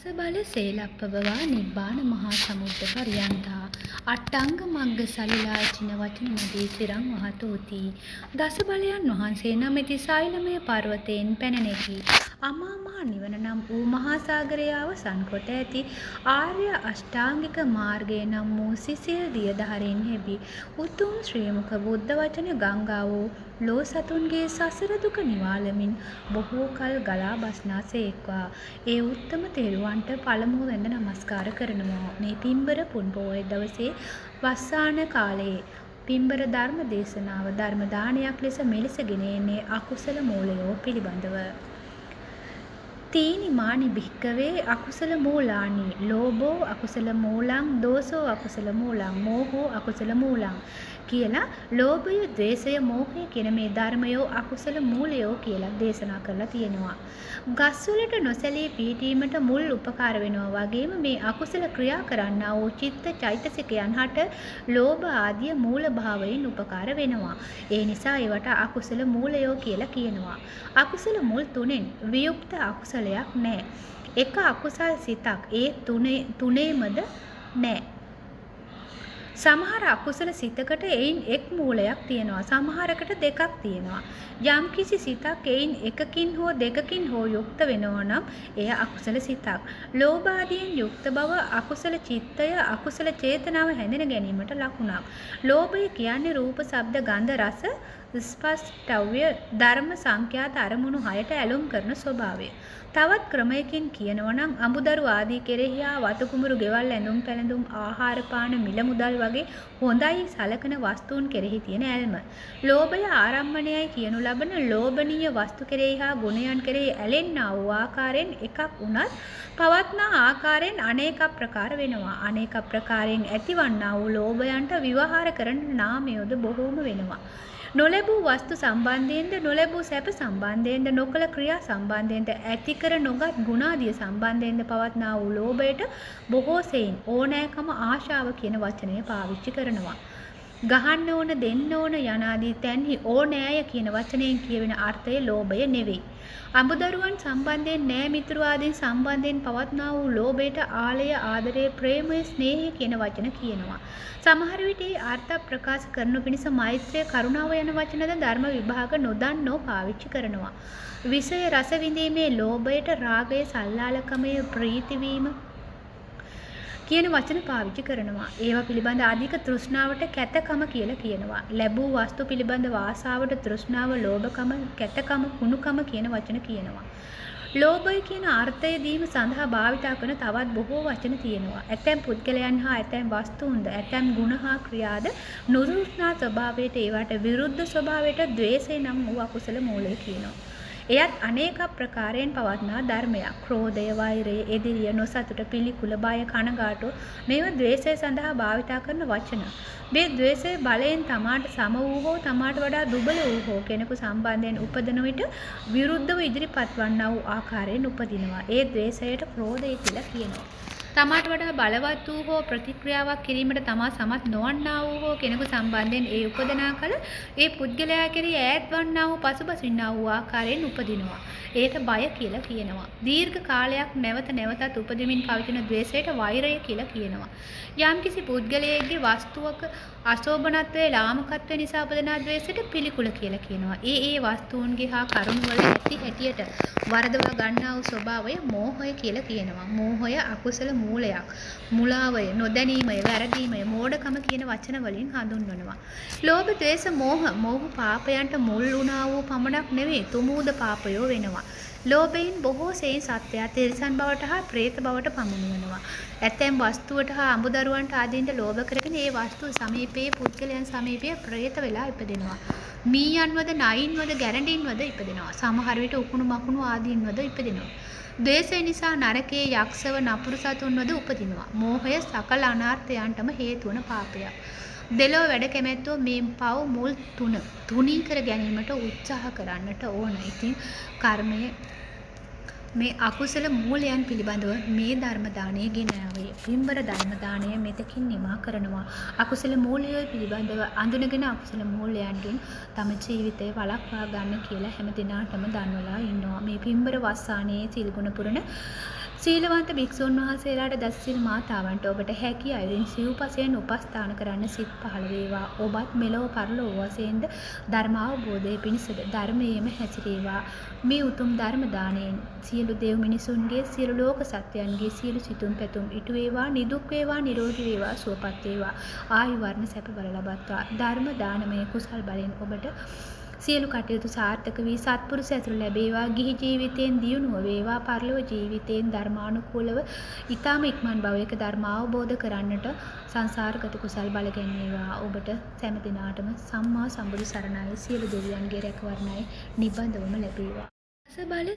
දසබල සේලප්පවවා නිබ්බාන මහා සමුද්ද පරියන්තා අට්ටංග මග්ග සලිලා චින වචන මුදී සිරං වහතෝති. දසබලයන් වහන්සේ නමැති සෛලමය පර්වතයෙන් පැන නැගී අමා මහ නිවන නම් වූ මහා සාගරය අවසන් කොට ඇති ආර්ය අෂ්ටාංගික මාර්ගය නම් වූ සිසිල් දියදහරෙන් හැබි උතුම් ශ්‍රී මුඛ බුද්ධ වචන ගංගාවෝ ලෝ සතුන්ගේ සසර දුක නිවාලමින් බොහෝ කල් ගලා බස්නාසේක්වා. ඒ උත්තම තෙරුවන්ට පළමුව වැඳ නමස්කාර කරනවා. මේ පින්බර පුන් පොහොය දවසේ වස්සාන කාලයේ පින්බර ධර්ම දේශනාව ධර්ම දානයක් ලෙස මෙලෙස ගෙන එන්නේ අකුසල මූලයෝ පිළිබඳව. තීනි මානි භික්කවේ අකුසල මූලානි ලෝභෝ අකුසල මූලං දෝසෝ අකුසල මූලං මෝහෝ අකුසල මූලං කියලා ලෝභය, ද්වේෂය, මෝහය කියන මේ ධර්මයෝ අකුසල මූලයෝ කියලා දේශනා කරලා තියෙනවා. ගස්වලට නොසැලී පිහිටීමට මුල් උපකාර වෙනවා වගේම මේ අකුසල ක්‍රියා කරන්නා වූ චිත්ත චෛතසිකයන් හට ලෝභ ආදී මූල භාවයෙන් උපකාර වෙනවා. ඒ නිසා ඒවට අකුසල මූලයෝ කියලා කියනවා. අකුසල මුල් තුනෙන් වියුක්ත අකුසලයක් නැහැ. එක අකුසල් සිතක් ඒ තුනේමද නැහැ. සමහර අකුසල සිතකට එයින් එක් මූලයක් තියෙනවා. සමහරකට දෙකක් තියෙනවා. යම් කිසි සිතක් එයින් එකකින් හෝ දෙකකින් හෝ යුක්ත වෙනවා නම් එය අකුසල සිතක්. ලෝභ ආදීන් යුක්ත බව අකුසල චිත්තය, අකුසල චේතනාව හැඳින ගැනීමට ලකුණක්. ලෝභය කියන්නේ රූප, ශබ්ද, ගන්ධ, රස, ස්පර්ශ ධර්ම සංඛ්‍යාත අරමුණු 6ට ඇලුම් කරන ස්වභාවය. තවත් ක්‍රමයකින් කියනවා නම් අඹදරු ආදී කෙරෙහි වතු කුඹුරු ගෙවල් ඇඳුම් පැළඳුම් ආහාර පාන මිල මුදල් වගේ හොඳයි සලකන වස්තුන් කෙරෙහි තියෙන ඇල්ම. ලෝභය ආරම්භණයයි කියනු ලබන ලෝභනීය වස්තු කෙරෙහි හා ගුණයන් කෙරෙහි ඇලෙන්නා වූ ආකාරයෙන් එකක් වුණත් පවත්නා ආකාරයෙන් අනේක ප්‍රකාර වෙනවා. අනේක ප්‍රකාරයෙන් ඇතිවන්නා වූ ලෝභයන්ට විවහාර කරන නාමයෝද බොහෝම වෙනවා. නොලැබූ වස්තු සම්බන්ධයෙන්ද නොලැබූ සැප සම්බන්ධයෙන්ද නොකළ ක්‍රියා සම්බන්ධයෙන්ද ඇති කර නොගත් ගුණාදිය සම්බන්ධයෙන්ද පවත්නා වූ ලෝභයට බොහෝ සෙයින් ඕනෑකම ආශාව කියන වචනය පාවිච්චි කරනවා. ගහන්න ඕන දෙන්න ඕන යනාදී තැන්හි ඕනෑය කියන වචනයෙන් කියවෙන අර්ථය ලෝභය නෙවෙයි. අඹදරුවන් සම්බන්ධයෙන් නෑ මිතුරු ආදීන් සම්බන්ධයෙන් පවත්නා වූ ලෝභයට ආලය, ආදරය, ප්‍රේමය, ස්නේහය කියන වචන කියනවා. සමහර විට ඒ අර්ථ ප්‍රකාශ කරනු පිණිස මෛත්‍රිය, කරුණාව යන වචනද ධර්ම විභාග නොදන්නෝ පාවිච්චි කරනවා. විෂය රස විඳීමේ ලෝභයට රාගය, සල්ලාලකමය, ප්‍රීතිවීම කියන වචන පාවිච්චි කරනවා. ඒවා පිළිබඳ අධික තෘෂ්ණාවට කැතකම කියලා කියනවා. ලැබූ වස්තු පිළිබඳ ආසාවට තෘෂ්ණාව, ලෝභකම, කැතකම, කුණුකම කියන වචන කියනවා. ලෝභය කියන අර්ථය දීම සඳහා භාවිතා කරන තවත් බොහෝ වචන තියෙනවා. ඇතැම් පුද්ගලයන් හා ඇතැම් වස්තුන්ද ඇතැම් ගුණ හා ක්‍රියාද නුරුස්නා ස්වභාවයට ඒවට විරුද්ධ ස්වභාවයට ද්වේෂය නම් වූ අකුසල මූලය කියනවා. එයත් අනේක ප්‍රකාරයෙන් පවත්නා ධර්මයක්. ක්‍රෝධය, වෛරය, එදිරිය, නොසතුට, පිළිකුල, බය, කනගාටු මේවා ද්වේෂය සඳහා භාවිතා කරන වචන. මේ ද්වේෂය බලයෙන් තමාට සම වූ හෝ තමාට වඩා දුබල වූ හෝ කෙනෙකු සම්බන්ධයෙන් උපදින විට විරුද්ධව ඉදිරිපත් වන්නා වූ ආකාරයෙන් උපදිනවා. ඒ ද්වේෂයට ක්‍රෝධය කියලා කියනවා. තමාට වඩා බලවත් වූ හෝ ප්‍රතික්‍රියාවක් කිරීමට තමා සමත් නොවන්නා වූ හෝ කෙනෙකු සම්බන්ධයෙන් ඒ උපදනා කල ඒ පුද්ගලයා කෙරෙහි ඈත් වන්නා වූ පසුබසින්නා වූ ආකාරයෙන් උපදිනවා. ඒට බය කියලා කියනවා. දීර්ඝ කාලයක් නැවත නැවතත් උපදිමින් පවතින ද්වේෂයට වෛරය කියලා කියනවා. යම්කිසි පුද්ගලයෙක්ගේ වස්තුවක අශෝභනත්වයේ ලාමකත්වය නිසා උපදනා ද්වේෂයට පිළිකුල කියලා කියනවා. ඒ වස්තුන්ගේ හා කරුණවල ඇති හැටියට වරදවා ගන්නා වූ ස්වභාවය මෝහය කියලා කියනවා. මෝහය අකුසල මූලයක්. මුලාවය, නොදැනීමය, වැරදීමය, මෝඩකම කියන වචන වලින් හඳුන්වනවා. ලෝභ, ද්වේෂ, මෝහ පාපයන්ට මුල් වුණා වූ පමණක් නෙවෙයි තුමූද පාපයෝ වෙනවා. ලෝභයෙන් බොහෝ සෙයින් සත්වයා තිරිසන් බවට හා ප්‍රේත බවට පමුණුවනවා. ඇතැම් වස්තුවට හා අඹදරුවන්ට ආදීන්ට ලෝභ කරගෙන ඒ වස්තු සමීපයේ පුද්ගලයන් සමීපයේ ප්‍රේත වෙලා ඉපදෙනවා. මීයන්වද, නයින්වද, ගැරඬින්වද ඉපදෙනවා. සමහර විට උකුණු මකුණු ආදීන්වද ඉපදෙනවා. ද්වේෂය නිසා නරකයේ යක්ෂව නපුරු සතුන්වද උපදිනවා. මෝහය සකල අනර්ථයන්ටම හේතු වන පාපයක්. දෙලොව වැඩ කැමැත්තෝ මේ පව මුල් තුනී කර ගැනීමට උත්සාහ කරන්නට ඕන. ඉතින් කර්මය මේ අකුසල මූලයන් පිළිබඳව මේ ධර්ම දානය ගෙනාවේ. පින්බර ධර්ම දානය මෙතකින් නිමා කරනවා. අකුසල මූලය පිළිබඳව අඳුනගෙන අකුසල මූලයන්ගෙන් තම ජීවිතය වළක්වා ගන්න කියලා හැම දිනාටම දන්වලා ඉන්නවා. මේ පින්බර වස්සානයේ සිල් ගුණ පුරන සීලවන්ත භික්ෂූන් වහන්සේලාට දස සිල් මාතාවන්ට ඔබට හැකි අයුරින් සිව්පසයෙන් උපස්ථාන කරන්න සිත් පහළ වේවා. ඔබත් මෙලොව පරලොව වශයෙන්ද ධර්මාවබෝධය පිණිසද ධර්මයේම හැසිරේවා. මේ උතුම් ධර්ම දාණයෙන් සියලු දෙව් මිනිසුන්ගේ සියලු ලෝක සත්වයන්ගේ සියලු සිතුම් පැතුම් ඉටු වේවා, නිදුක් වේවා, නිරෝගී වේවා, සුවපත් වේවා. ආයු වර්ණ සැප බල ලබත්වා. ධර්ම දානමය කුසල් බලෙන් ඔබට සියලු කටයුතු සාර්ථක වී සත්පුරුෂ ඇසුර ලැබේවා. ගිහි ජීවිතයෙන් දියුණුව වේවා. පරලොව ජීවිතයෙන් ධර්මානුකූලව ඊ타ම ඉක්මන් භවයක ධර්ම අවබෝධ කරන්නට සංසාරගත කුසල් බල ගැන්වේවා. ඔබට සෑම දිනාටම සම්මා සම්බුදු සරණයි. සියලු දෙවියන්ගේ රැකවරණයි නිබඳවම ලැබේවා. රස බල